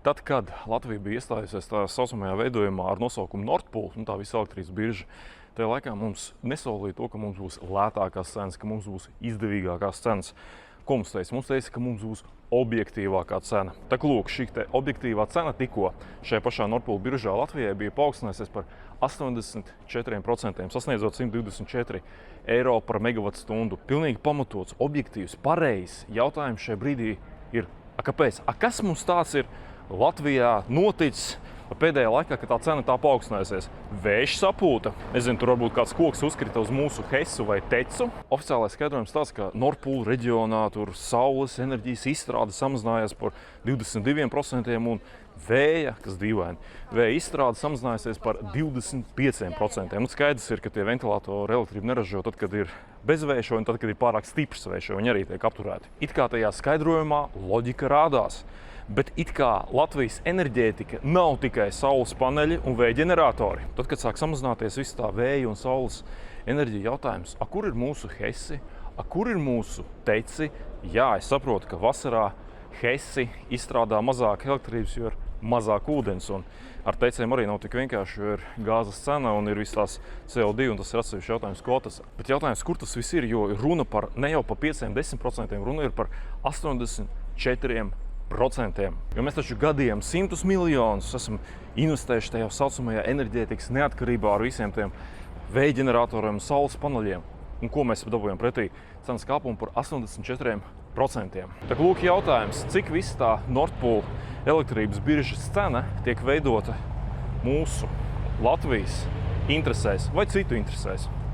Tad, kad Latvija bija iestājusies tā saucamajā veidojumā ar nosaukumu Nord Pool, tā visa elektrības birža, tajā laikā mums nesolīja to, ka mums būs lētākās cenas, ka mums būs izdevīgākās cenas. Ko mums teica? Mums teica, ka mums būs objektīvākā cena. Tā lūk, šī objektīvā cena tikko šajā pašā Nord Pool biržā Latvijai bija paaugstinājusies par 84%, sasniedzot 124 eiro par megavatstundu. Pilnīgi pamatots, objektīvs, pareizs jautājums šajā brīdī ir, kāpēc? Kas mums tāds ir Latvijā noticis pēdējā laikā, ka tā cena tā paaugstinājusies? Vējš sapūta. Nezinu, tur varbūt kāds koks uzkrita uz mūsu hesu vai tecu. Oficiālais skaidrojums tāds, ka Nord Pool reģionā tur saules enerģijas izstrāde samazinājās par 22% un vēja, kas dīvaini, vēja izstrāde samazinājusies par 25%. Skaidrs ir, ka tie ventilatori elektrību neražo tad, kad ir bezvējš un tad, kad ir pārāk stiprs vējš, viņi arī tiek apturēti. It kā tajā skaidrojumā loģika rādās. Bet it kā Latvijas enerģētika nav tikai saules paneļi un vēja ģeneratori. Tad, kad sāk samazināties viss tā vēja un saules enerģija jautājums, kur ir mūsu hesi, kur ir mūsu teci? Jā, es saprotu, ka vasarā hesi izstrādā mazāk elektrības, jo ir mazāk ūdens. Un ar tecēm arī nav tik vienkārši, jo ir gāzes cena un ir viss tās CO2, un tas ir atsevišķs jautājums kvotas. Bet jautājums, kur tas viss ir, jo runa par ne jau par 5–10%, runa ir par 84%. Jo mēs taču gadiem simtus miljonus esam investējuši tajā saucamajā enerģētikas neatkarībā ar visiem tiem vēja ģeneratoriem un saules paneļiem. Un ko mēs dabūjam pretī? Cenas kāpumu par 84%. Tā lūk jautājums, cik viss tā Nord Pool elektrības biržas cena tiek veidota mūsu Latvijas interesēs vai citu interesēs?